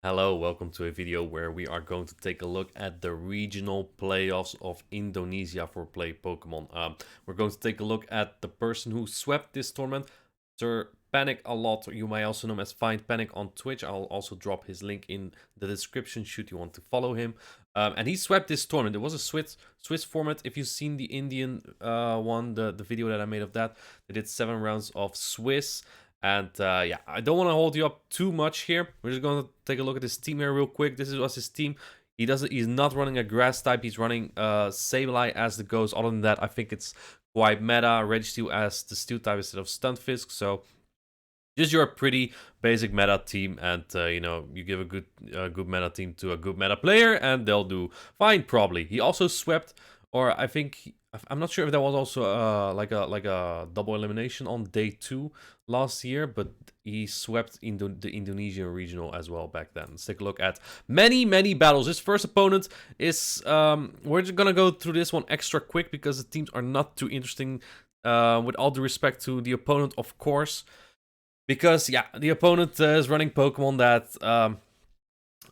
Hello, welcome to a video where we are going to take a look at the regional playoffs of Indonesia for Play Pokemon. We're going to take a look at the person who swept this tournament, Sir Panic a lot. You may also know him as Findpanic on Twitch. I'll also drop his link in the description should you want to follow him. And he swept this tournament. It was a Swiss format. If you've seen the Indian one, the video that I made of that, they did 7 rounds of Swiss. And yeah, I don't want to hold you up too much here. We're just going to take a look at his team here real quick. This was his team. He's not running a grass type. He's running Sableye as the ghost. Other than that, I think it's quite meta. Registeel as the steel type instead of Stunfisk. So just your pretty basic meta team, and you know, you give a good meta team to a good meta player, and they'll do fine probably. He also swept, or I think I'm not sure if that was also like a double elimination on day 2 last year, but he swept the Indonesian regional as well back then. Let's take a look at many battles. His first opponent is we're just gonna go through this one extra quick because the teams are not too interesting. With all due respect to the opponent, of course. Because, yeah, the opponent is running Pokemon that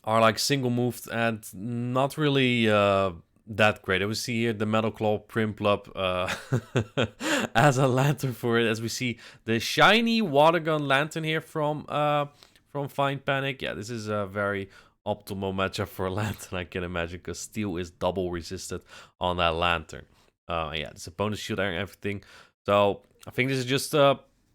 are like single moved and not really that great. We see here the Metal Claw Primplup as a lantern for it. As we see the shiny Water Gun Lantern here from Findpanic. Yeah, this is a very optimal matchup for a lantern, I can imagine, because steel is double resisted on that lantern. Yeah, this opponent's shield and everything. So I think this is just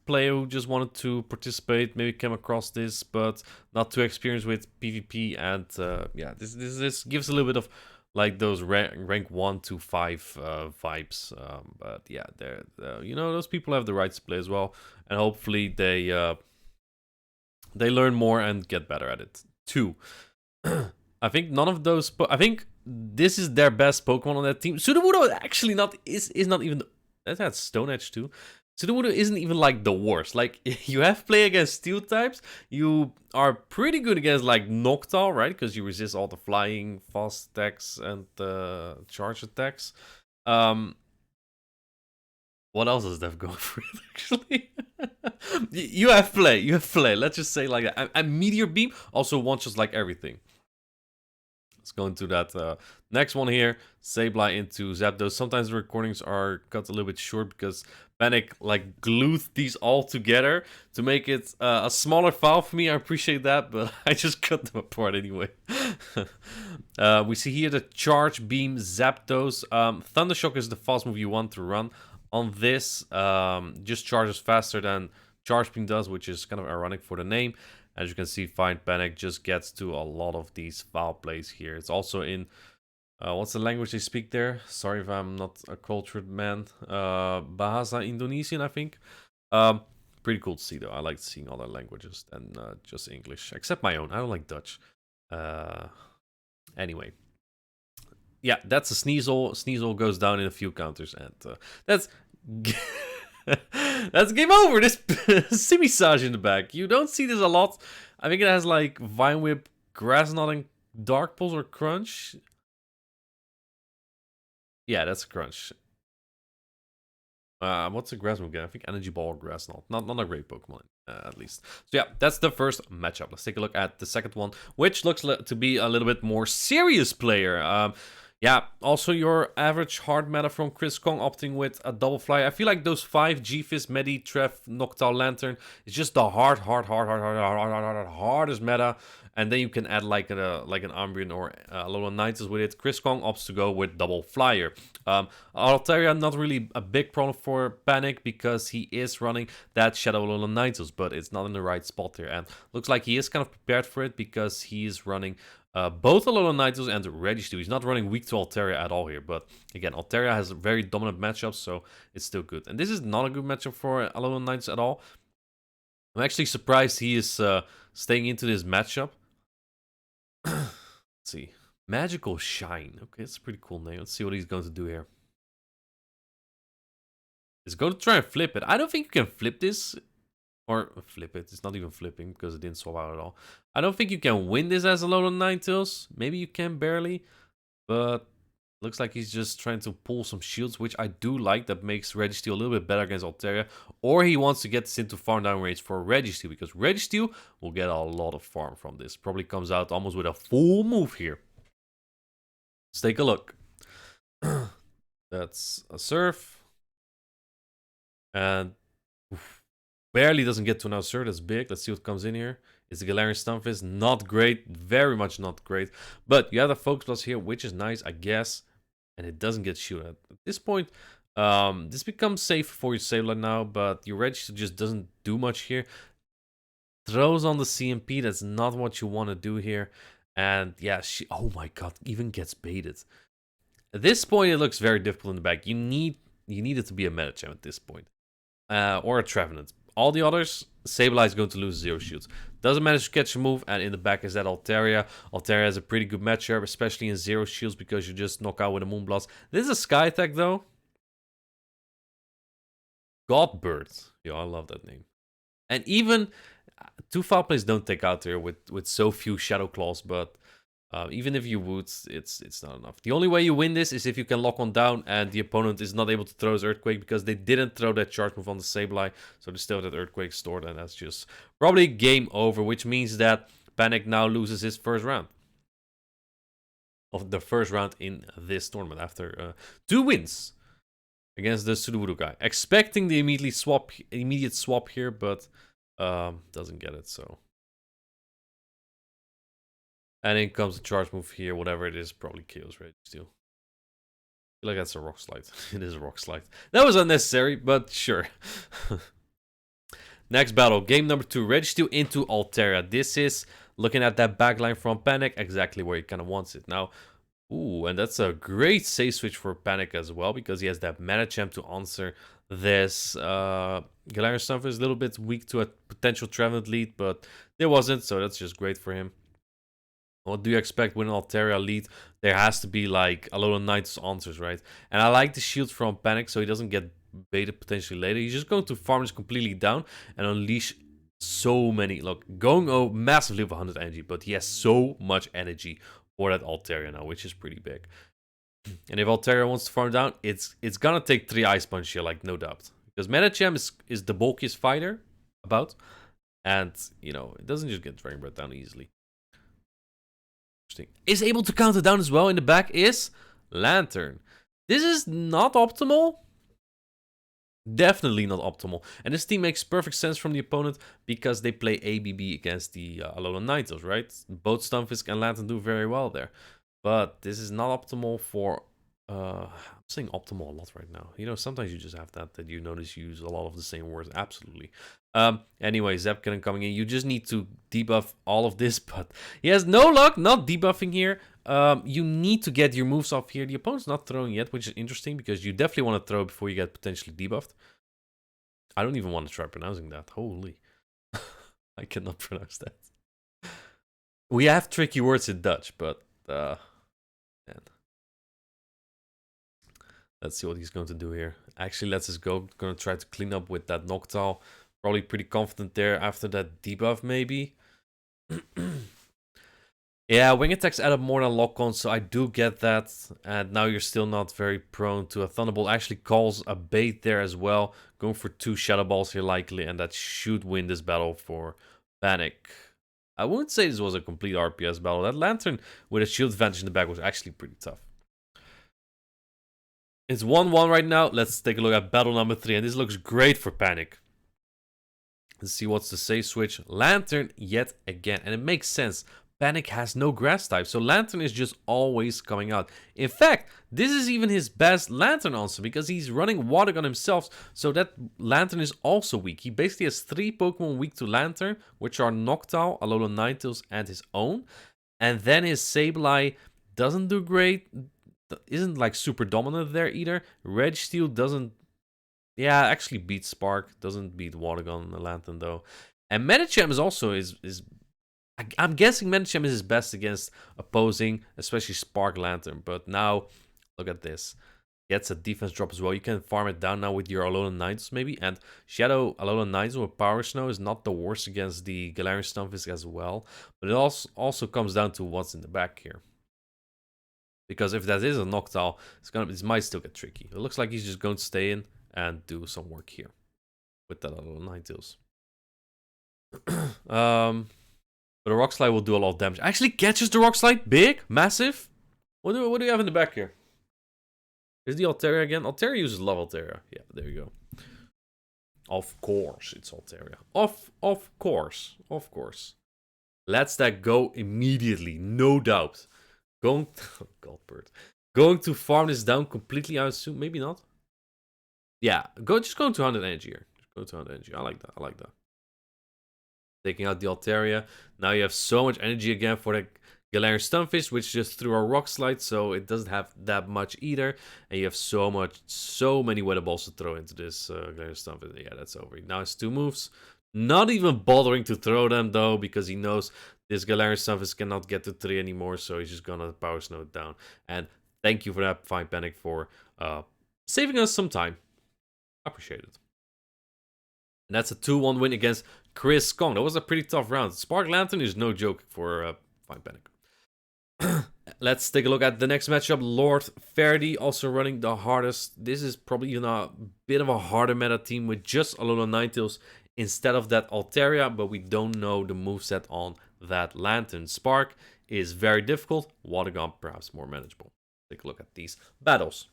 player who just wanted to participate, maybe came across this, but not too experienced with PvP, and yeah, this gives a little bit of like those rank 1 to 5 vibes. But yeah, you know, those people have the right to play as well, and hopefully they learn more and get better at it too. I think none of those. I think this is their best Pokemon on that team. Sudowoodo actually is not even. That's Stone Edge too. Sudowoodo isn't even like the worst. Like, you have play against steel types, you are pretty good against like Noctowl, right? Because you resist all the flying, fast attacks, and charge attacks. What else does that go for it, actually? You have play. Let's just say like that. And Meteor Beam also one-shots like everything. Let's go into that next one here. Sableye into Zapdos. Sometimes the recordings are cut a little bit short because Panic like glued these all together to make it a smaller file for me. I appreciate that, but I just cut them apart anyway. We see here the Charge Beam Zapdos. Thundershock is the fast move you want to run on this. Just charges faster than Charge Beam does, which is kind of ironic for the name. As you can see, Findpanic just gets to a lot of these foul plays here. It's also in, what's the language they speak there? Sorry if I'm not a cultured man. Bahasa Indonesian, I think. Pretty cool to see, though. I like seeing other languages than just English. Except my own. I don't like Dutch. Anyway. Yeah, that's a Sneasel. Sneasel goes down in a few counters. And that's... That's game over. This Simisage in the back. You don't see this a lot. I think it has like Vine Whip, Grass Knot, and Dark Pulse or Crunch. Yeah, that's a Crunch. What's a Grass move again? I think Energy Ball or Grass Knot. Not a great Pokemon, at least. So yeah, that's the first matchup. Let's take a look at the second one, which looks to be a little bit more serious player. Yeah, also your average hard meta from Chris Kong opting with a double fly. I feel like those 5 G-Fizz, Medi, Treff, Noctowl, Lantern is just the hardest meta. And then you can add like an Umbreon or a Alolan with it. Chris Kong opts to go with double flyer. Altaria, not really a big problem for Panic because he is running that Shadow Alolan but it's not in the right spot there. And looks like he is kind of prepared for it because he is running both Alolan and Registeel. He's not running weak to Altaria at all here, but again, Altaria has very dominant matchups, so it's still good. And this is not a good matchup for Alolan at all. I'm actually surprised he is staying into this matchup. Let's see. Magical Shine. Okay, that's a pretty cool name. Let's see what he's going to do here. He's going to try and flip it. I don't think you can flip this. Or flip it. It's not even flipping because it didn't swap out at all. I don't think you can win this as a Alolan Ninetales. Maybe you can barely. But Looks like he's just trying to pull some shields, which I do like. That makes Registeel a little bit better against Altaria. Or he wants to get this into farm down range for Registeel, because Registeel will get a lot of farm from this. Probably comes out almost with a full move here. Let's take a look. That's a Surf. And barely doesn't get to an Surf. That's big. Let's see what comes in here. It's the Galarian Stunfisk. Not great. Very much not great. But you have the Focus Plus here, which is nice, I guess. And it doesn't get shielded. At this point, this becomes safe for your Sableye now, but your Registeel just doesn't do much here. Throws on the CMP. That's not what you want to do here. And yeah, oh my god, even gets baited. At this point, it looks very difficult in the back. You need it to be a Medicham at this point. Or a Trevenant. All the others, Sableye is going to lose 0 shields. Doesn't manage to catch a move, and in the back is that Altaria. Altaria has a pretty good matchup, especially in 0 shields, because you just knock out with a Moonblast. This is a Sky attack, though. Godbird. Yo, I love that name. And even 2 foul plays don't take out there with so few Shadow Claws, but even if you would, it's not enough. The only way you win this is if you can lock one down and the opponent is not able to throw his Earthquake, because they didn't throw that charge move on the Sableye, so they still have that Earthquake stored, and that's just probably game over, which means that Panic now loses his first round. Of the first round in this tournament after 2 wins against the Sudowoodo guy. Expecting the immediate swap here, but doesn't get it, so. And in comes the charge move here, whatever it is, probably kills Registeel. I feel like that's a Rock Slide. It is a Rock Slide. That was unnecessary, but sure. Next battle, game number 2, Registeel into Altaria. This is, looking at that backline from Panic, exactly where he kind of wants it. Now, ooh, and that's a great save switch for Panic as well, because he has that Medicham to answer this. Galarian Stunfisk is a little bit weak to a potential Trevenant lead, but there wasn't, so that's just great for him. What do you expect with an Altaria lead? There has to be like Alolan Knight's answers, right? And I like the shield from Panic, so he doesn't get baited potentially later. He's just going to farm this completely down and unleash so many. Look, going massively over 100 energy, but he has so much energy for that Altaria now, which is pretty big. And if Altaria wants to farm down, it's gonna take 3 Ice Punch here, like no doubt. Because Medicham is the bulkiest fighter about. And, you know, it doesn't just get Dragon Breath down easily. Is able to counter down as well in the back is Lantern. This is not optimal. Definitely not optimal. And this team makes perfect sense from the opponent because they play ABB against the Alolan Ninetales, right? Both Stunfisk and Lantern do very well there. But this is not optimal for... I'm saying optimal a lot right now. You know, sometimes you just have that you notice you use a lot of the same words. Absolutely. Anyway, Zepkin coming in. You just need to debuff all of this, but he has no luck not debuffing here. You need to get your moves off here. The opponent's not throwing yet, which is interesting because you definitely want to throw before you get potentially debuffed. I don't even want to try pronouncing that. Holy. I cannot pronounce that. We have tricky words in Dutch, but man. Let's see what he's going to do here. Actually, let's just go. Going to try to clean up with that Noctowl. Probably pretty confident there after that debuff, maybe. Yeah, wing attacks add up more than lock-on, so I do get that. And now you're still not very prone to a Thunderbolt. Actually calls a bait there as well. Going for 2 Shadow Balls here likely, and that should win this battle for Panic. I wouldn't say this was a complete RPS battle. That Lantern with a shield advantage in the back was actually pretty tough. It's 1-1 right now. Let's take a look at battle number 3. And this looks great for Panic. Let's see what's the save switch. Lantern yet again. And it makes sense. Panic has no grass type. So Lantern is just always coming out. In fact, this is even his best Lantern answer. Because he's running Water Gun himself. So that Lantern is also weak. He basically has 3 Pokemon weak to Lantern. Which are Noctowl, Alolan Ninetales, and his own. And then his Sableye doesn't do great. Isn't like super dominant there either. Registeel doesn't, yeah, actually beats Spark. Doesn't beat Water Gun and Lantern though. And Medicham is also I'm guessing Medicham is his best against opposing, especially Spark Lantern. But now look at this. Gets a defense drop as well. You can farm it down now with your Alolan Ninetales maybe. And Shadow Alolan Ninetales with Power Snow is not the worst against the Galarian Stunfisk as well. But it also comes down to what's in the back here. Because if that is a Noctowl, it might still get tricky. It looks like he's just going to stay in and do some work here with that little Ninetales. But a Rock Slide will do a lot of damage. Actually catches the Rock Slide. Big, massive. What do you have in the back here? Is the Altaria again? Altaria uses Love Altaria. Yeah, there you go. Of course, it's Altaria. Of course. Let's that go immediately, no doubt. Going to farm this down completely, I assume. Maybe not. Yeah, just go to 100 energy here. Just go to 100 energy. I like that. Taking out the Altaria. Now you have so much energy again for the Galarian Stunfisk, which just threw a Rock Slide, so it doesn't have that much either. And you have so many Weather Balls to throw into this Galarian Stunfisk. Yeah, that's over. Now it's 2 moves. Not even bothering to throw them, though, because he knows this Galarian Stunfisk cannot get to 3 anymore, so he's just gonna Power Snow it down. And thank you for that, Findpanic, for saving us some time. Appreciate it. And that's a 2-1 win against Chris Kong. That was a pretty tough round. Spark Lantern is no joke for Findpanic. Let's take a look at the next matchup. Lord Faraday also running the hardest. This is probably even a bit of a harder meta team with just Alola Ninetales instead of that Altaria, but we don't know the moveset on that Lantern. Spark is very difficult. Water Gun perhaps more manageable. Take a look at these battles.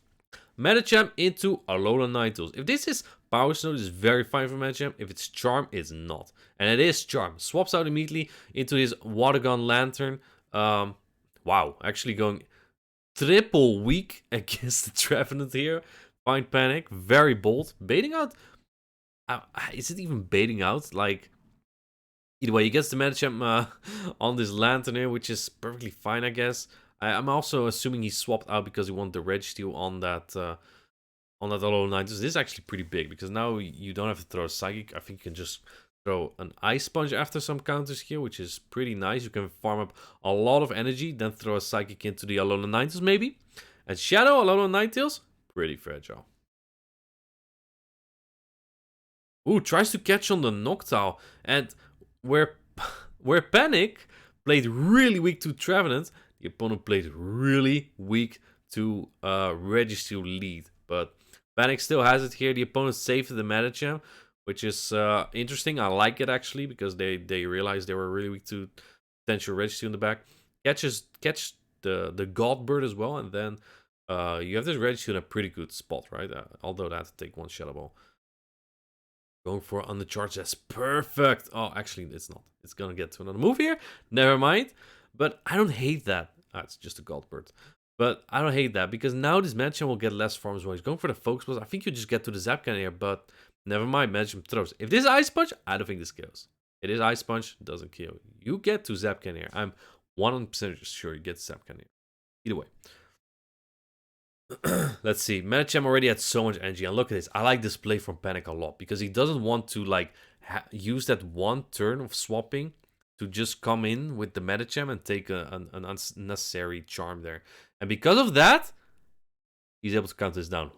Medicham into Alola Ninetales. If this is Power Snow, this is very fine for Medicham. If it's Charm, it's not. And it is Charm. Swaps out immediately into his Water Gun Lantern. Wow, actually going triple weak against the Trevenant here. Findpanic, very bold. Baiting out. Is it even baiting out? Like, either way, he gets the Medicham on this Lantern here, which is perfectly fine, I guess. I'm also assuming he swapped out because he wanted the Registeel on that Alola Ninetales. This is actually pretty big because now you don't have to throw a Psychic. I think you can just throw an Ice Sponge after some counters here, which is pretty nice. You can farm up a lot of energy, then throw a Psychic into the Alola Ninetales maybe. And Shadow Alola Ninetales, pretty fragile. Ooh, tries to catch on the Noctowl. And where Panic played really weak to Trevenant, the opponent played really weak to Registeel lead. But Panic still has it here. The opponent saved the Medicham, which is interesting. I like it actually because they realized they were really weak to potential Registeel in the back. Catch the God Bird as well, and then you have this Registeel in a pretty good spot, right? Although that had to take 1 Shadow Ball. Going for undercharge, that's perfect. Oh, actually, it's not. It's gonna get to another move here. Never mind. But I don't hate that. It's just a God Bird. But I don't hate that because now this Medicham will get less farms when he's going for the Focus Blast. I think you just get to the Zap Cannon here, but never mind. Medicham throws. If this is Ice Punch, I don't think this kills. It is Ice Punch, doesn't kill. You get to Zap Cannon here. I'm 100% sure you get Zap Cannon here. Either way. Let's see. Medicham already had so much energy, and look at this. I like this play from Panic a lot because he doesn't want to like use that one turn of swapping to just come in with the Medicham and take an unnecessary charm there. And because of that, he's able to counter this down.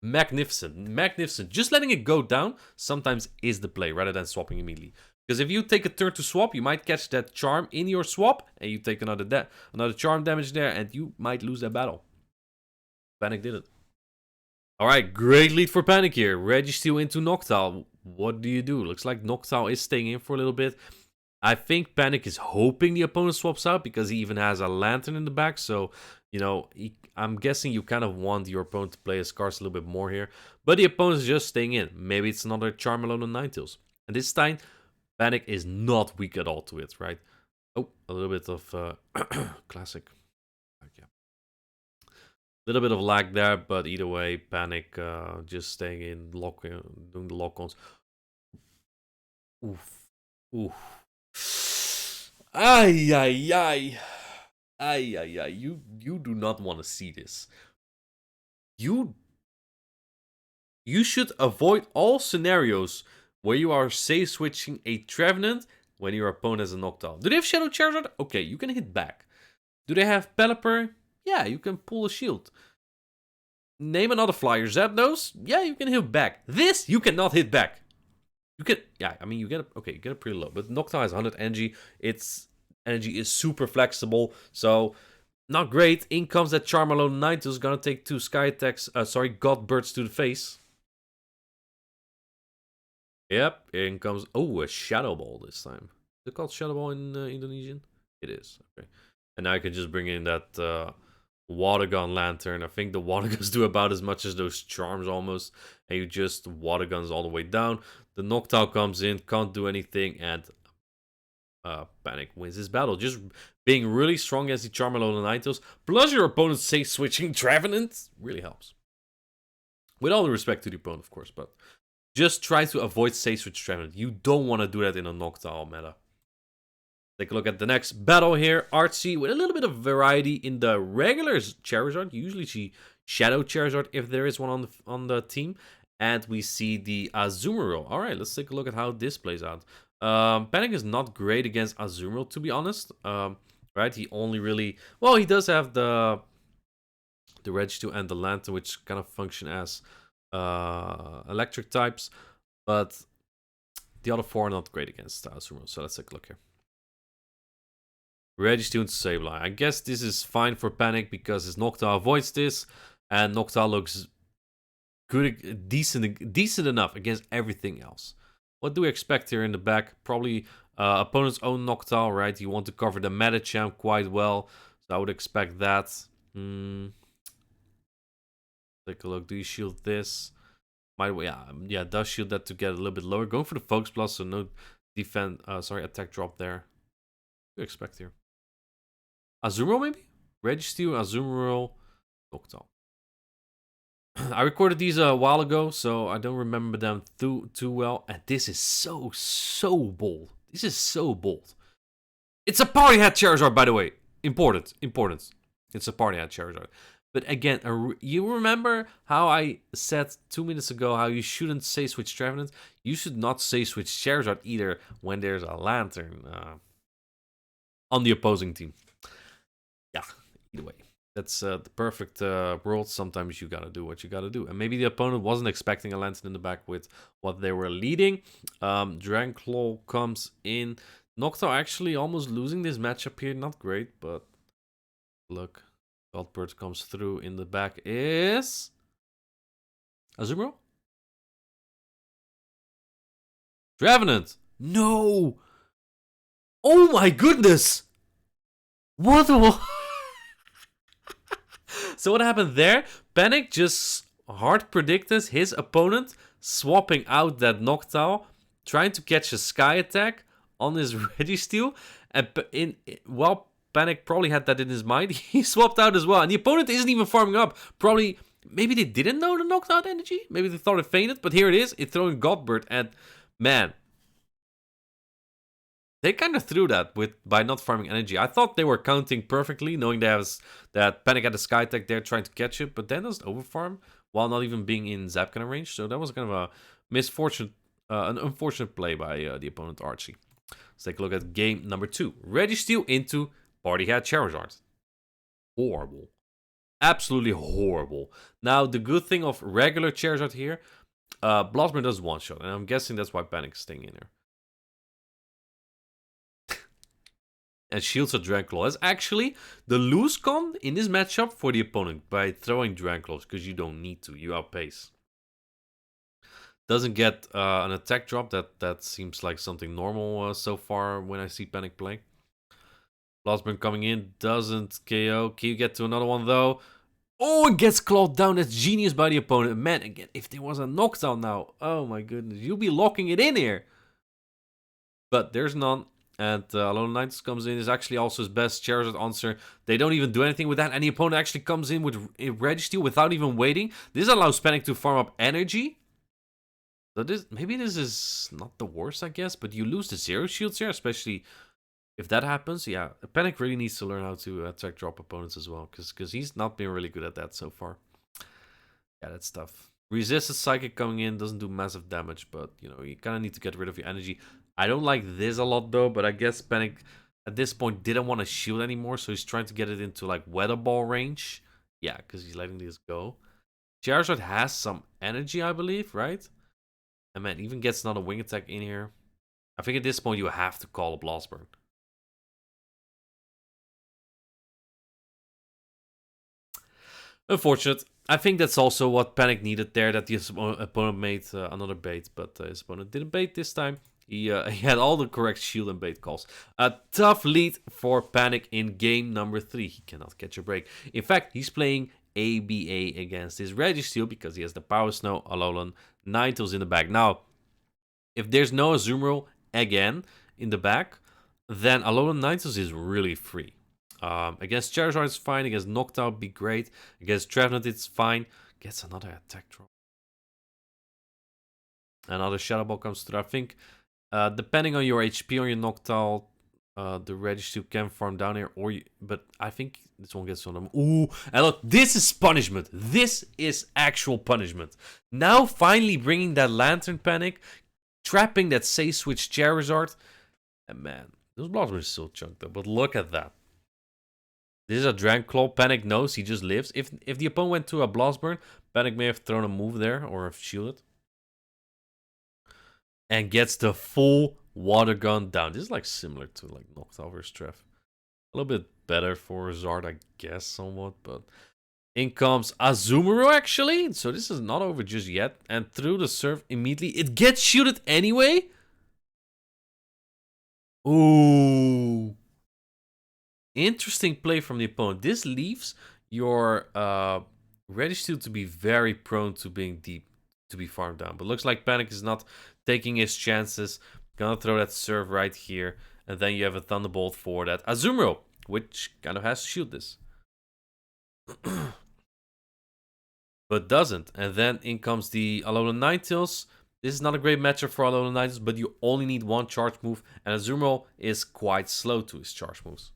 Magnificent. Just letting it go down sometimes is the play rather than swapping immediately. Because if you take a turn to swap, you might catch that charm in your swap, and you take another charm damage there, and you might lose that battle. Panic did it. Alright, great lead for Panic here. Registeel into Noctowl. What do you do? Looks like Noctowl is staying in for a little bit. I think Panic is hoping the opponent swaps out because he even has a Lantern in the back. So, you know, I'm guessing you kind of want your opponent to play his cards a little bit more here. But the opponent is just staying in. Maybe it's another Charm Alola Ninetales. And this time, Panic is not weak at all to it, right? Oh, a little bit of classic. Yeah. A little bit of lag there, but either way, Panic just staying in, doing the lock-ons. Oof. Ay. You do not want to see this. You should avoid all scenarios where you are safe switching a Trevenant when your opponent has a Noctowl. Do they have Shadow Charizard? Okay, you can hit back. Do they have Pelipper? Yeah, you can pull a shield. Name another flyer. Zapdos? Yeah, you can hit back. This, you cannot hit back. You can, yeah, I mean, you get it pretty low. But Noctowl has 100 energy. Its energy is super flexible. So, Not great. In comes that Charmalone Knight who's gonna take 2 Sky Attacks, God Birds to the face. Yep, in comes, a Shadow Ball this time. Is it called Shadow Ball in Indonesian? It is, okay. And now I can just bring in that Water Gun Lantern. I think the Water Guns do about as much as those Charms almost. And you just Water Guns all the way down. The Noctowl comes in, can't do anything, and Panic wins this battle. Just being really strong against the Charmalone and Nitos, plus your opponent's safe switching Trevenant, really helps. With all the respect to the opponent, of course, but just try to avoid safe switch Trevenant. You don't want to do that in a Noctowl meta. Take a look at the next battle here. Artsy with a little bit of variety in the regular Charizard. You usually see Shadow Charizard if there is one on the team. And we see the Azumarill. Alright, let's take a look at how this plays out. Panic is not great against Azumarill, to be honest. Right, he only really... Well, he does have the Registeel and the Lantern, which kind of function as electric types. But the other 4 are not great against Azumarill. So let's take a look here. Registeel and Sableye. I guess this is fine for Panic because his Noctowl avoids this. And Noctowl looks good, decent enough against everything else. What do we expect here in the back? Probably opponent's own Noctowl, right? You want to cover the meta champ quite well. So I would expect that. Take a look. Do you shield this? Yeah, does shield that to get a little bit lower. Going for the Focus Blast, so no attack drop there. What do you expect here? Azumarill maybe? Registeel, Azumarill, Noctowl. I recorded these a while ago, so I don't remember them too well. And this is so bold. This is so bold. It's a Party Hat Charizard, by the way. Important. It's a Party Hat Charizard. But again, you remember how I said 2 minutes ago how you shouldn't say switch Trevenant? You should not say switch Charizard either when there's a Lantern on the opposing team. Yeah, either way. That's the perfect world. Sometimes you gotta do what you gotta do. And maybe the opponent wasn't expecting a Lantern in the back with what they were leading. Dranclaw comes in. Noctowl actually almost losing this matchup here. Not great, but look. Godbird comes through in the back is... Azumarill? Trevenant! No! Oh my goodness! What? So what happened there? Panic just hard predicted his opponent swapping out that Noctowl, trying to catch a Sky Attack on his Registeel, and while Panic probably had that in his mind, he swapped out as well, and the opponent isn't even farming up. Probably, maybe they didn't know the knocked out energy, maybe they thought it fainted, but here it is, it's throwing Godbird, and man, they kind of threw that by not farming energy. I thought they were counting perfectly, knowing that Panic had a Sky Attack there trying to catch it, but then doesn't overfarm while not even being in Zap kind of range. So that was kind of a misfortune, an unfortunate play by the opponent Archie. Let's take a look at game number 2. Registeel into Party Hat Charizard. Horrible. Absolutely horrible. Now, the good thing of regular Charizard here, Blossom does one-shot, and I'm guessing that's why Panic's staying in there. And shields a Dranclaw. That's actually the lose con in this matchup for the opponent by throwing Dranclaws, because you don't need to. You outpace. Doesn't get an attack drop. That seems like something normal so far when I see Panic play. Blossom coming in. Doesn't KO. Can you get to another one though? Oh, it gets clawed down. That's genius by the opponent. Man, again, if there was a knockdown now. Oh my goodness. You'll be locking it in here. But there's none. And Aloninitis comes in, is actually also his best Charizard answer. They don't even do anything with that, and the opponent actually comes in with Registeel without even waiting. This allows Panic to farm up energy. So maybe this is not the worst, I guess, but you lose the zero shields here, especially if that happens. Yeah, Panic really needs to learn how to attack drop opponents as well, because he's not been really good at that so far. Yeah, that's tough. Resisted Psychic coming in doesn't do massive damage, but you know, you kind of need to get rid of your energy. I don't like this a lot though, but I guess Panic at this point didn't want to shield anymore, so he's trying to get it into like Weather Ball range. Yeah, because he's letting this go. Charizard has some energy, I believe, right? And man, even gets another wing attack in here. I think at this point you have to call a Blast Burn. Unfortunate. I think that's also what Panic needed there, that his opponent made another bait, but his opponent didn't bait this time. He had all the correct shield and bait calls. A tough lead for Panic in game number 3. He cannot catch a break. In fact, he's playing ABA against his Registeel because he has the Power Snow, Alolan, Ninetales in the back. Now, if there's no Azumarill again in the back, then Alolan Ninetales is really free. Against Charizard it's fine, against Noctowl be great, against Trevenant it's fine. Gets another attack drop. Another Shadow Ball comes through. I think depending on your HP on your Noctowl, the Registeel can farm down here, but I think this one gets on them. Ooh, and look, this is punishment. This is actual punishment. Now finally bringing that Lantern Panic, trapping that Say Switch Charizard. And man, those blocks were still chunked though, but look at that. This is a Dragon Claw. Panic knows he just lives. If the opponent went to a Blast Burn, Panic may have thrown a move there or have shielded. And gets the full Water Gun down. This is like similar to like Noctowl vs. Trev. A little bit better for Zard, I guess, somewhat. But in comes Azumarill actually. So this is not over just yet. And through the surf immediately. It gets shielded anyway. Ooh. Interesting play from the opponent. This leaves your Registeel to be very prone to being deep, to be farmed down. But looks like Panic is not taking his chances. Gonna throw that Surf right here. And then you have a Thunderbolt for that Azumarill, which kind of has to shoot this. But doesn't. And then in comes the Alolan Ninetales. This is not a great matchup for Alolan Ninetales, but you only need one charge move. And Azumarill is quite slow to his charge moves.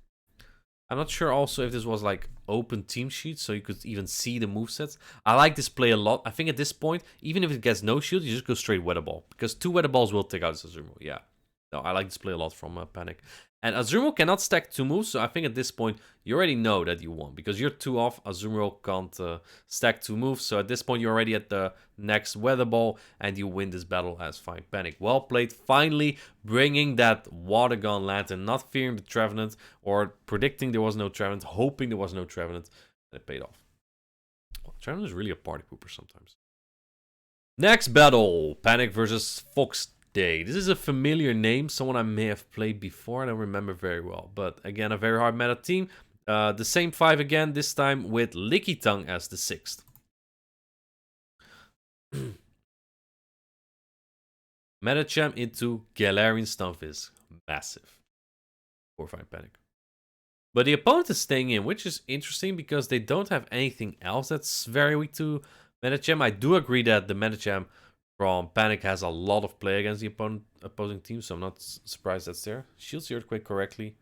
I'm not sure also if this was like open team sheet, so you could even see the movesets. I like this play a lot. I think at this point, even if it gets no shield, you just go straight Weather Ball. Because 2 Weather Balls will take out this Azumarill. Yeah. No, I like this play a lot from Panic. And Azumarill cannot stack 2 moves, so I think at this point, you already know that you won. Because you're 2 off, Azumarill can't stack 2 moves. So at this point, you're already at the next Weather Ball, and you win this battle as Findpanic. Well played, finally bringing that Water Gun Lantern, not fearing the Trevenant, or predicting there was no Trevenant, hoping there was no Trevenant, and it paid off. Well, Trevenant is really a party pooper sometimes. Next battle, Panic versus Fox Day. This is a familiar name, someone I may have played before, I don't remember very well. But again, a very hard meta team. The same 5 again, this time with Lickitung as the 6th. Metacham into Galarian Stunfisk. Massive. For Findpanic. But the opponent is staying in, which is interesting because they don't have anything else that's very weak to Metacham. I do agree that the Metacham from Panic has a lot of play against the opposing team, so I'm not surprised that's there. Shields the Earthquake correctly.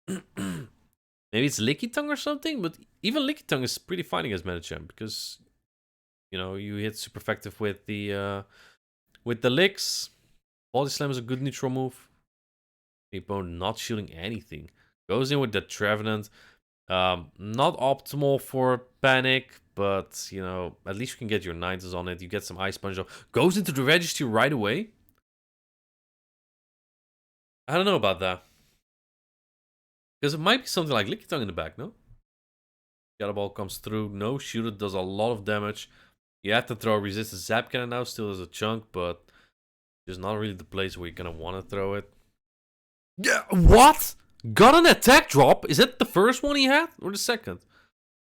Maybe it's Lickitung or something, but even Lickitung is pretty fine against Metacham because, you know, you hit super effective with the licks. Body Slam is a good neutral move. The opponent not shielding anything. Goes in with the Trevenant. Not optimal for Panic, but, you know, at least you can get your Ninetales on it. You get some Ice Punch off. Goes into the Registeel right away. I don't know about that. Because it might be something like Lickitung in the back, no? Shadow Ball comes through. No, shoot it does a lot of damage. You have to throw a Resistant Zap Cannon now. Still as a chunk, but it's not really the place where you're going to want to throw it. Yeah, what? Got an attack drop? Is that the first one he had? Or the second?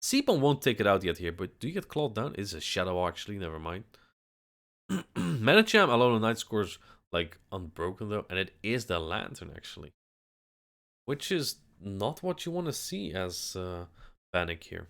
Seapon won't take it out yet here, but do you get clawed down? It's a Shadow actually, never mind. Metacham Alolan Knight scores like unbroken though, and it is the Lantern actually. Which is not what you want to see as Panic here.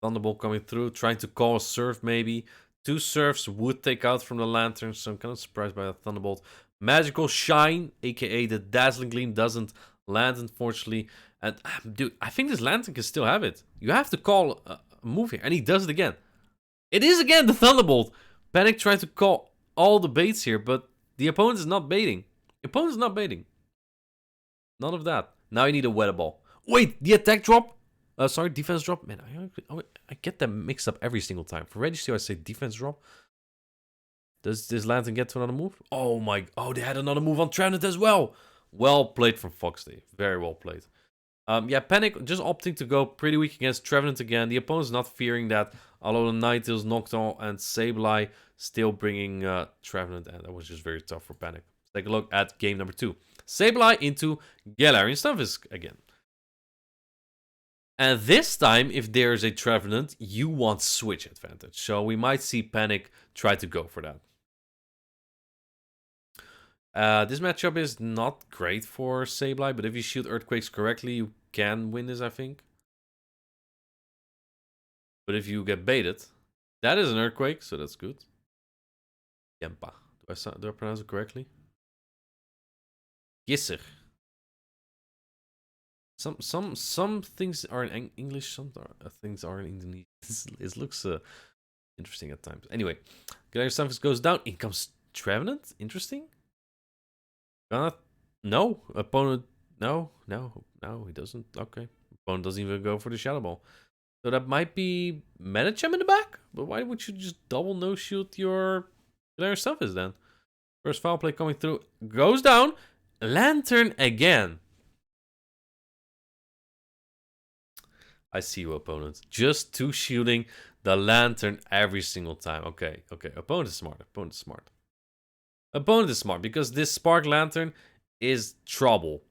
Thunderbolt coming through, trying to call a Surf maybe. 2 Surfs would take out from the Lantern, so I'm kind of surprised by that Thunderbolt. Magical Shine, aka the Dazzling Gleam, doesn't land unfortunately. And dude, I think this Lantern can still have it. You have to call a move here, and he does it again. It is again the Thunderbolt. Panic trying to call all the baits here, but the opponent is not baiting. The opponent is not baiting. None of that. Now you need a Weather Ball. Wait, the attack drop? Sorry, defense drop. Man, I get them mixed up every single time. For Registeel, I say defense drop. Does this Lantern get to another move? Oh my... Oh, they had another move on Trevenant as well. Well played from Foxday. Very well played. Yeah, Panic just opting to go pretty weak against Trevenant again. The opponent's not fearing that, although the Ninetales, Noctowl, and Sableye still bringing Trevenant, and that was just very tough for Panic. Let's take a look at game number 2. Sableye into Galarian Stunfisk again. And this time, if there's a Trevenant, you want switch advantage. So we might see Panic try to go for that. This matchup is not great for Sableye, but if you shoot Earthquakes correctly, you can win this, I think. But if you get baited, that is an Earthquake, so that's good. Yempa. Do I pronounce it correctly? Gisser. Some things are in English, some things are in Indonesian. It looks interesting at times. Anyway, Galarian Stunfisk goes down. In comes Trevenant. Interesting. No. Opponent. No, he doesn't. Okay. Opponent doesn't even go for the Shadow Ball. So that might be Medicham in the back? But why would you just double no-shield your Galarian Stunfisk then? First foul play coming through. Goes down. Lantern again. I see you, opponent. Just two-shielding the Lantern every single time. Okay. Opponent is smart. Opponent is smart because this Spark Lantern is trouble.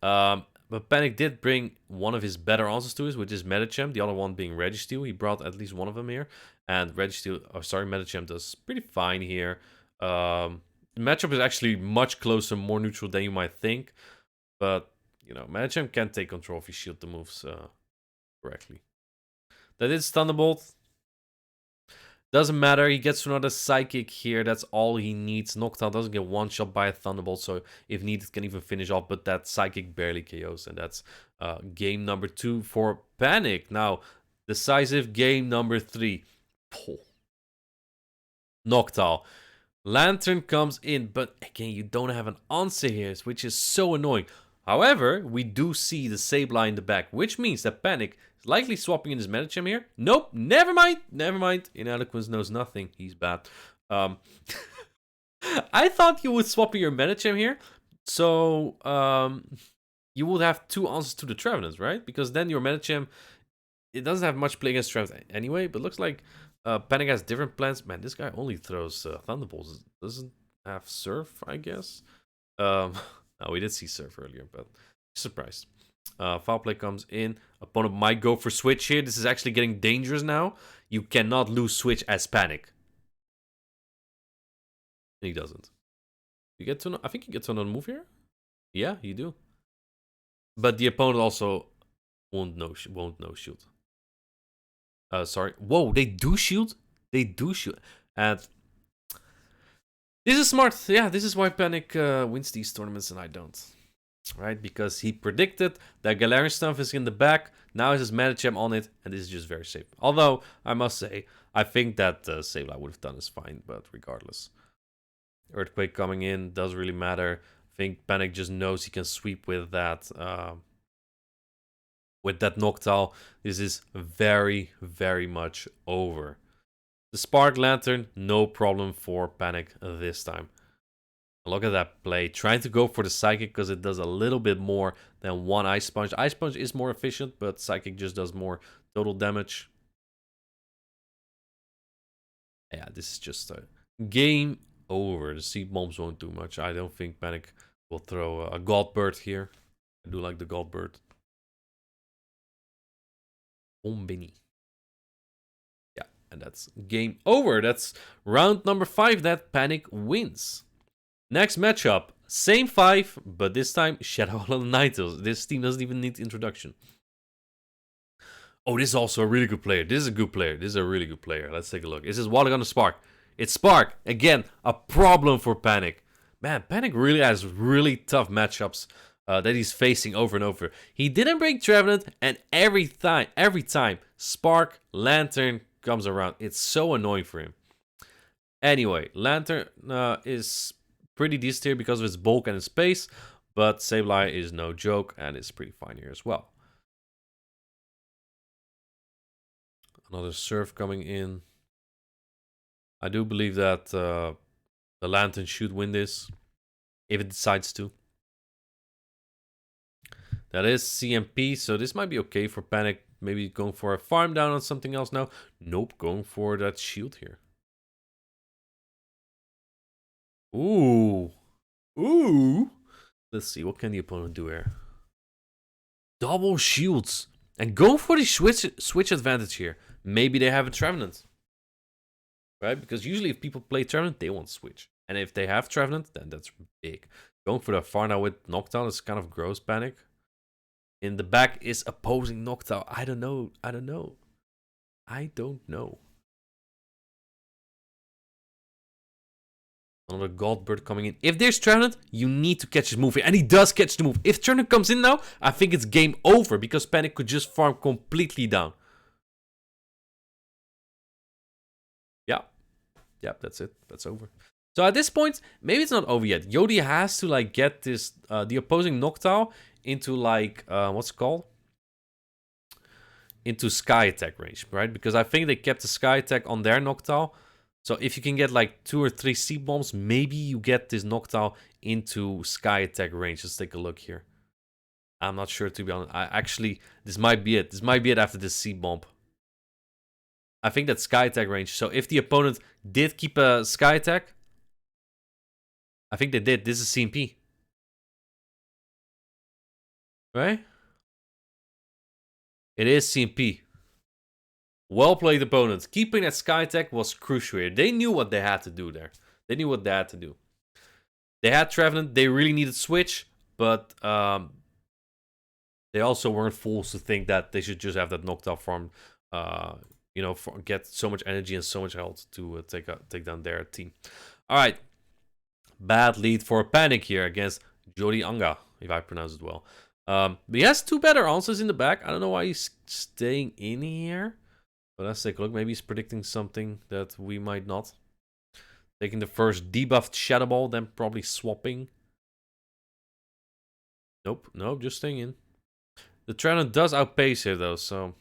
But Panic did bring one of his better answers to it, which is Medicham. The other one being Registeel. He brought at least one of them here. And Medicham does pretty fine here. The matchup is actually much closer, more neutral than you might think. But, you know, Medicham can take control if you shield the moves correctly. That is Thunderbolt. Doesn't matter, he gets another Psychic here, that's all he needs. Noctowl doesn't get one shot by a Thunderbolt, so if needed can even finish off, but that Psychic barely KOs, and that's game number 2 for Panic. Now, decisive game number 3. Noctowl. Lantern comes in, but again, you don't have an answer here, which is so annoying. However, we do see the Sableye in the back, which means that Panic is likely swapping in his Medicham here. Nope, never mind. Ineloquence knows nothing. He's bad. I thought you would swap in your Medicham here, so you would have 2 answers to the Trevenants, right? Because then your Medicham, it doesn't have much play against Trevenant anyway, but looks like Panic has different plans. Man, this guy only throws Thunderbolts. Doesn't have Surf, I guess. No, we did see Surf earlier, but surprised. Foul play comes in. Opponent might go for switch here. This is actually getting dangerous now. You cannot lose switch as Panic. He doesn't. You get to. I think you get to another move here. Yeah, you do. But the opponent also won't no shield. Sorry. Whoa, they do shield. And this is smart. Yeah, this is why Panic wins these tournaments and I don't. Right? Because he predicted that Galarian Stunfisk in the back. Now he has Medicham on it, and this is just very safe. Although, I must say, I think that Sableye would have done is fine, but regardless. Earthquake coming in doesn't really matter. I think Panic just knows he can sweep with that. With that Noctowl. This is very, very much over. The Spark Lantern, no problem for Panic this time. Look at that play. Trying to go for the Psychic because it does a little bit more than one Ice Punch. Ice Punch is more efficient, but Psychic just does more total damage. Yeah, this is just a game over. The Seed Bombs won't do much. I don't think Panic will throw a God Bird here. I do like the God Bird. Bombini. Yeah, and that's game over. That's round number 5 that Panic wins. Next matchup, same 5, but this time Shadow and Ninetales. This team doesn't even need introduction. Oh, this is also a really good player. This is a good player. This is a really good player. Let's take a look. This is Water Gun Spark. It's Spark. Again, a problem for Panic. Man, Panic really has really tough matchups that he's facing over and over. He didn't break Trevenant, and every time, Spark, Lantern comes around. It's so annoying for him. Anyway, Lantern is pretty decent here because of its bulk and its space, but Sableye is no joke and is pretty fine here as well. Another Surf coming in. I do believe that the Lantern should win this if it decides to. That is CMP, so this might be okay for Panic. Maybe going for a farm down on something else now. Nope, going for that shield here. Ooh. Ooh. Let's see, what can the opponent do here? Double shields. And go for the switch advantage here. Maybe they have a Trevenant. Right? Because usually if people play Trevenant, they want switch. And if they have Trevenant, then that's big. Going for the far now with Knockdown is kind of gross. Panic. In the back is opposing Knockdown. I don't know. I don't know. I don't know. Another Godbird coming in. If there's Trevenant, you need to catch his move here. And he does catch the move. If Trevenant comes in now, I think it's game over. Because Panic could just farm completely down. Yeah. Yeah, that's it. That's over. So at this point, maybe it's not over yet. Yodi has to like get this the opposing Noctowl into like what's it called? Into Sky Attack range, right? Because I think they kept the Sky Attack on their Noctowl. So if you can get like 2 or 3 Seed Bombs, maybe you get this Noctowl into Sky Attack range. Let's take a look here. I'm not sure, to be honest. Actually, this might be it. This might be it after this Seed Bomb. I think that's Sky Attack range. So if the opponent did keep a Sky Attack, I think they did. This is CMP. Right? It is CMP. Well played, opponent. Keeping that Sky Attack was crucial here. They knew what they had to do there. They knew what they had to do. They had Trevenant. They really needed switch. But they also weren't fools to think that they should just have that knocked out farm. You know, get so much energy and so much health to take down their team. All right. Bad lead for Panic here against Jody Anga, if I pronounce it well. But he has 2 better answers in the back. I don't know why he's staying in here. But let's take a look. Maybe he's predicting something that we might not. Taking the first debuffed Shadow Ball, then probably swapping. Nope, nope, just staying in. The Trevenant does outpace here though, so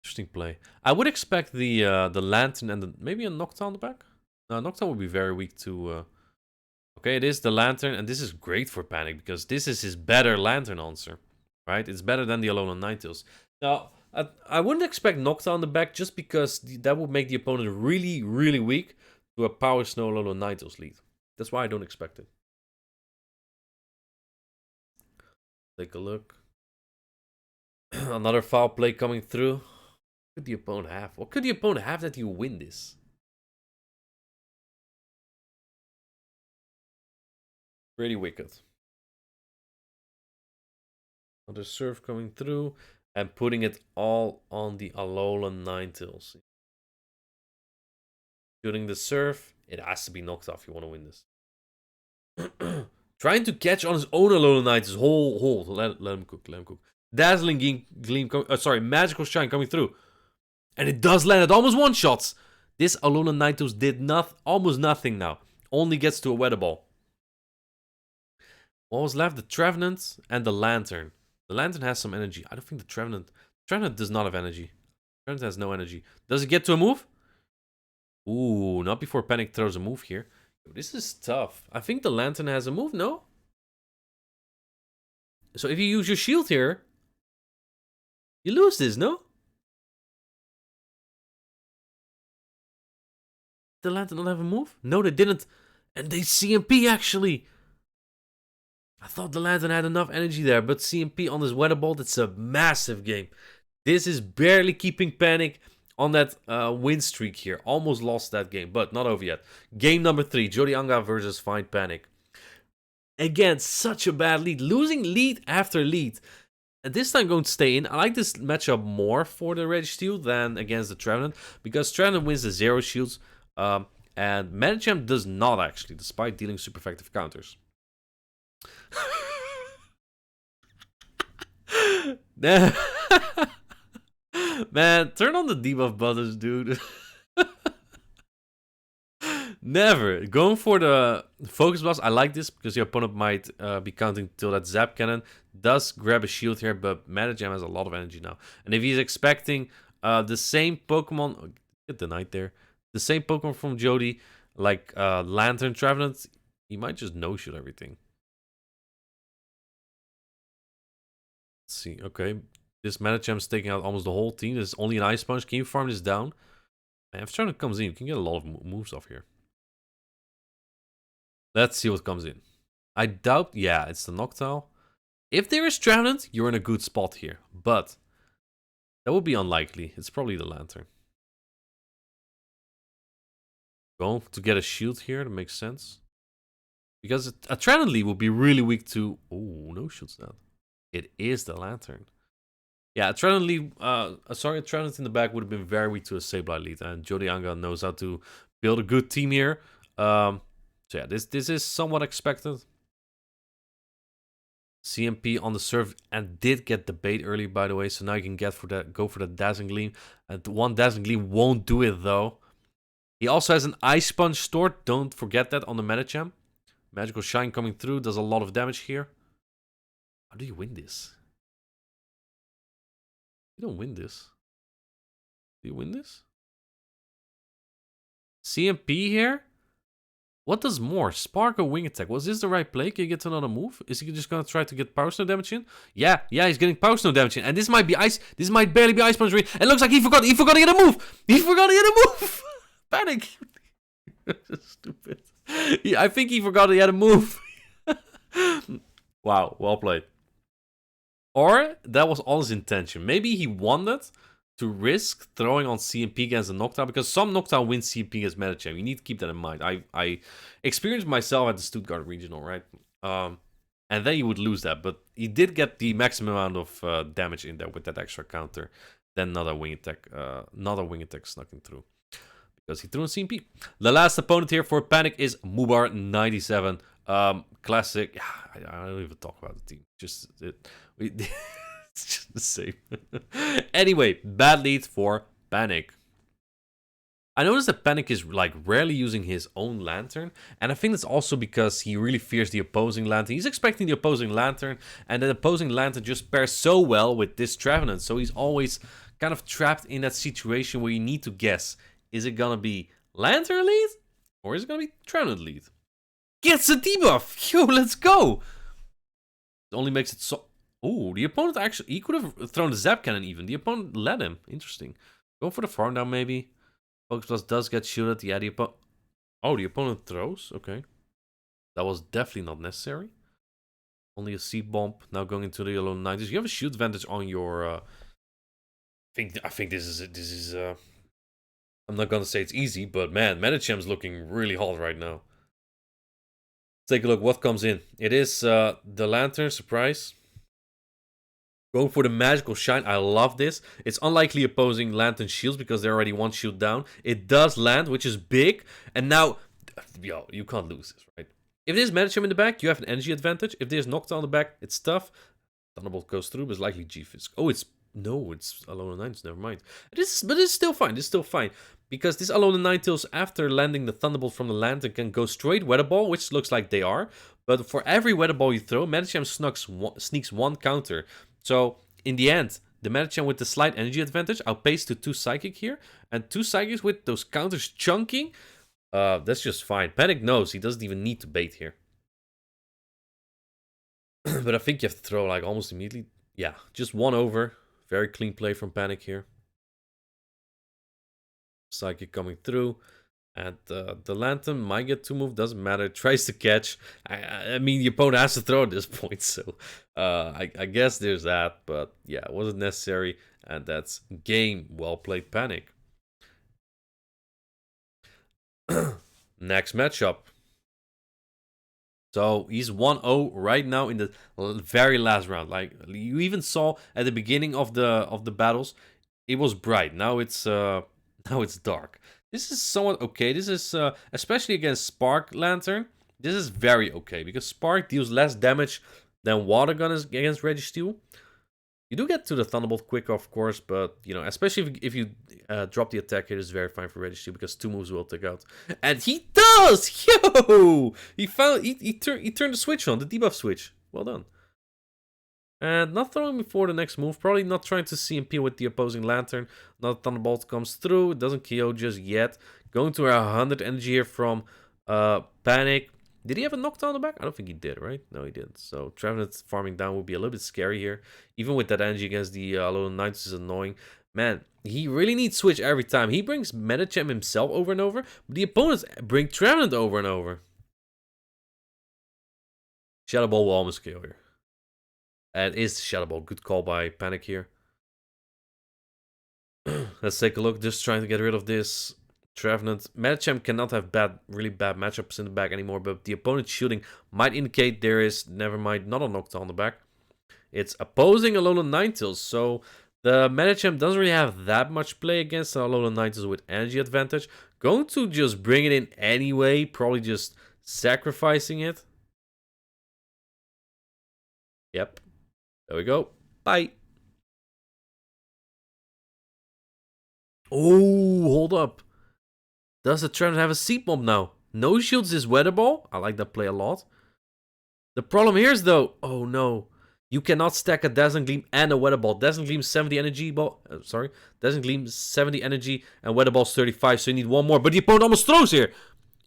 interesting play. I would expect the Lantern and maybe a Noctowl on the back. No, Noctowl would be very weak to. Okay, it is the Lantern, and this is great for Panic because this is his better Lantern answer, right? It's better than the Alone on Ninetales. Now, I wouldn't expect Noctowl on the back just because that would make the opponent really, really weak to a Power Snow Alone on Ninetales lead. That's why I don't expect it. Take a look. Another foul play coming through. What could the opponent have? What could the opponent have that you win this? Pretty wicked. Another surf coming through and putting it all on the Alolan Ninetales. Shooting the surf, it has to be knocked off if you want to win this. Trying to catch on his own Alolan Ninetales. Hold. Let him cook. Dazzling Gleam, sorry, Magical Shine coming through. And it does land. It almost one-shots. This Alolan Ninetales did almost nothing now. Only gets to a Weather Ball. What was left? The Trevenant and the Lantern. The Lantern has some energy. I don't think the Trevenant... Trevenant does not have energy. Trevenant has no energy. Does it get to a move? Ooh, not before Panic throws a move here. This is tough. I think the Lantern has a move, no? So if you use your shield here, you lose this, no? The Lantern not have a move? No, they didn't. And they CMP, actually. I thought the Lantern had enough energy there, but CMP on this Weather Ball, that's a massive game. This is barely keeping Panic on that win streak here. Almost lost that game, but not over yet. Game number 3, Jody Anga versus Findpanic. Again, such a bad lead. Losing lead after lead. And this time going to stay in. I like this matchup more for the Red Steel than against the Trevenant, because Trevenant wins the 0 shields, and Medicham does not actually, despite dealing super effective counters. Man, turn on the debuff buttons, dude. Never. Going for the focus blast. I like this because your opponent might be counting till that zap cannon does grab a shield here, but Medicham has a lot of energy now. And if he's expecting the same Pokemon, get the Knight there, the same Pokemon from Jody, like Lantern, Trevenant, he might just no-shoot everything. see. Okay. This Medicham is taking out almost the whole team. There's only an Ice Punch. Can you farm this down? And if Trident comes in, you can get a lot of moves off here. Let's see what comes in. I doubt... Yeah, it's the Noctowl. If there is Trident, you're in a good spot here. But that would be unlikely. It's probably the Lantern. Going to get a shield here. That makes sense. Because a Trident Lead would be really weak to... Oh, no shields now. It is the Lantern. Yeah, a Trident Lead... a Trident in the back would have been very weak to a Sableye lead. And Jodianga knows how to build a good team here. So yeah, this is somewhat expected. CMP on the serve and did get the bait early, by the way. So now you can go for the Dazzling Gleam. And the one Dazzling Gleam won't do it, though. He also has an Ice Punch stored. Don't forget that on the Medicham. Magical Shine coming through. Does a lot of damage here. How do you win this? You don't win this. Do you win this? CMP here? What does more? Spark or Wing Attack? Was this the right play? Can you get another move? Is he just gonna try to get Power Snow damage in? Yeah, he's getting Power Snow damage in. And this might be Ice. This might barely be Ice Punch. It looks like he forgot to get a move. He forgot to get a move. Panic. Stupid. Yeah, I think he forgot he had a move. Wow, well played. Or that was all his intention. Maybe he wanted to risk throwing on CMP against a Noctowl, because some Noctowl wins CMP against Medicham. You need to keep that in mind. I experienced myself at the Stuttgart Regional, right? And then you would lose that, but he did get the maximum amount of damage in there with that extra counter. Then another wing attack snucking through, because he threw on CMP. The last opponent here for Panic is Mubar97. Classic. I don't even talk about the team. It's just the same. Anyway, bad lead for Panic. I noticed that Panic is like rarely using his own Lantern, and I think that's also because he really fears the opposing Lantern. He's expecting the opposing Lantern, and the opposing Lantern just pairs so well with this Trevenant, so he's always kind of trapped in that situation where you need to guess. Is it gonna be Lantern lead, or is it gonna be Trevenant lead? Gets a debuff! Yo, let's go! It only makes it so... Oh, the opponent actually... He could have thrown the Zap Cannon even. The opponent let him. Interesting. Go for the farm down, maybe. Focus Plus does get shielded. Yeah, the opponent... Oh, the opponent throws? Okay. That was definitely not necessary. Only a Seed Bomb. Now going into the Alone 90s. You have a shield advantage on your... I think this is... I'm not gonna say it's easy, but man, Medicham's looking really hot right now. Take a look what comes in. It is the Lantern, surprise. Go for the Magical Shine. I love this. It's unlikely opposing Lantern shields because they're already one shield down. It does land, which is big. And now, yo, you can't lose this, right? If there's Medicham in the back, you have an energy advantage. If there's Noctowl in the back, it's tough. Thunderbolt goes through, but it's likely G-Fisk. Oh, it's Alone 9, never mind. But it's still fine. It's still fine. Because this Alone Ninetales, after landing the Thunderbolt from the Lantern, can go straight Weather Ball, which looks like they are. But for every Weather Ball you throw, Medicham sneaks one counter. So, in the end, the Medicham with the slight energy advantage outpaces to 2 Psychic here. And 2 Psychics with those counters chunking. That's just fine. Panic knows he doesn't even need to bait here. But I think you have to throw like almost immediately. Yeah, just one over. Very clean play from Panic here. Psychic coming through. And the Lantern might get 2 move, doesn't matter. Tries to catch. I mean, the opponent has to throw at this point. So I guess there's that. But yeah, it wasn't necessary. And that's game. Well played, Panic. Next matchup. So he's 1-0 right now in the very last round. Like you even saw at the beginning of the battles, it was bright. Now it's dark. This is somewhat okay. This is especially against Spark Lantern. This is very okay because Spark deals less damage than Water Gun is against Registeel. You do get to the Thunderbolt quicker, of course, but you know, especially if you drop the attack, it is very fine for Registeel because 2 moves will take out, and he does. Yo, he turned the switch on, the debuff switch. Well done. And not throwing before the next move. Probably not trying to CMP with the opposing Lantern. Another Thunderbolt comes through. It doesn't KO just yet. Going to our 100 energy here from Panic. Did he have a knockdown on the back? I don't think he did, right? No, he didn't. So Trevenant farming down would be a little bit scary here. Even with that energy against the Alolan Knights is annoying. Man, he really needs switch every time. He brings Medicham himself over and over, but the opponents bring Trevenant over and over. Shadow Ball will almost kill here. And it is Shadow Ball. Good call by Panic here. Let's take a look. Just trying to get rid of this Trevenant. Medicham cannot have really bad matchups in the back anymore, but the opponent's shooting might indicate there is, never mind, not a knockdown on the back. It's opposing Alolan Ninetales, so the Medicham doesn't really have that much play against Alolan Ninetales with energy advantage. Going to just bring it in anyway, probably just sacrificing it. Yep. There we go. Bye. Oh, hold up. Does the Trevenant have a Seed Bomb now? No shields is Weather Ball. I like that play a lot. The problem here is though, oh no. You cannot stack a Dazzling Gleam and a Weather Ball. Dazzling Gleam 70 energy ball. Dazzling Gleam 70 energy and Weather Ball's 35, so you need one more. But the opponent almost throws here.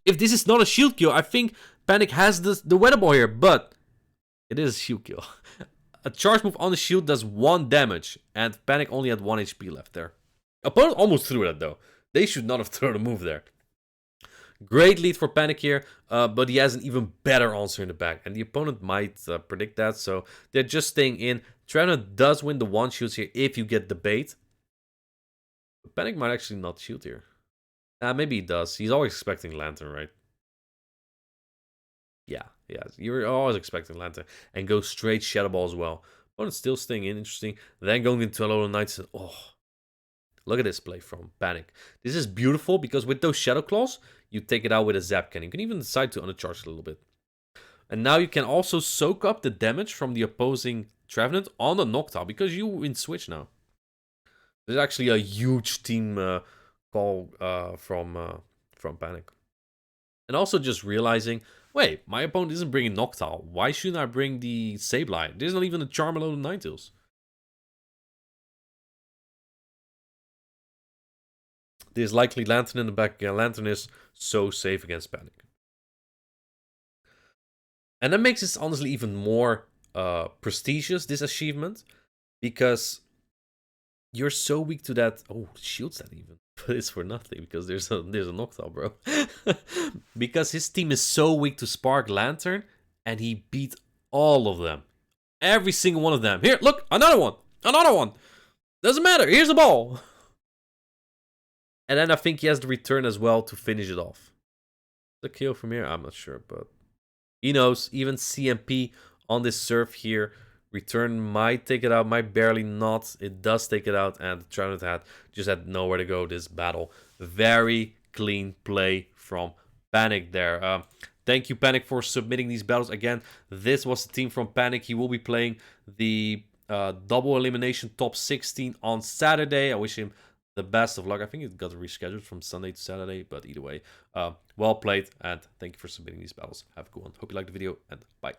If this is not a shield kill, I think Panic has the Weather Ball here, but it is a shield kill. A charge move on the shield does 1 damage, and Panic only had 1 HP left there. Opponent almost threw that though. They should not have thrown a move there. Great lead for Panic here, but he has an even better answer in the back. And the opponent might predict that, so they're just staying in. Trevenant does win the 1 shields here if you get the bait. But Panic might actually not shield here. Maybe he does. He's always expecting Lantern, right? Yeah. You're always expecting Lantern. And go straight Shadow Ball as well. Opponent still staying in, interesting. Then going into Alolan Knights. Oh, look at this play from Panic. This is beautiful because with those Shadow Claws, you take it out with a Zap Cannon. You can even decide to undercharge a little bit. And now you can also soak up the damage from the opposing Trevenant on the knockdown because you win switch now. There's actually a huge team call from Panic. And also just realizing, wait, my opponent isn't bringing Noctowl. Why shouldn't I bring the Sableye? There's not even a Charmander and Ninetales. There's likely Lantern in the back. Yeah, Lantern is so safe against Panic. And that makes it honestly even more prestigious, this achievement. Because you're so weak to that. Oh, shields that even. But it's for nothing because there's a Noctowl, bro. Because his team is so weak to Spark Lantern. And he beat all of them. Every single one of them. Here, look, another one. Another one. Doesn't matter. Here's the ball. And then I think he has the return as well to finish it off. The kill from here, I'm not sure, but he knows. Even CMP on this surf here. Return might take it out, might barely not. It does take it out, and Trevenant just had nowhere to go this battle. Very clean play from Panic there. Thank you, Panic, for submitting these battles. Again, this was the team from Panic. He will be playing the double elimination top 16 on Saturday. I wish him the best of luck. I think it got rescheduled from Sunday to Saturday, but either way, well played, and thank you for submitting these battles. Have a good one. Hope you liked the video, and bye.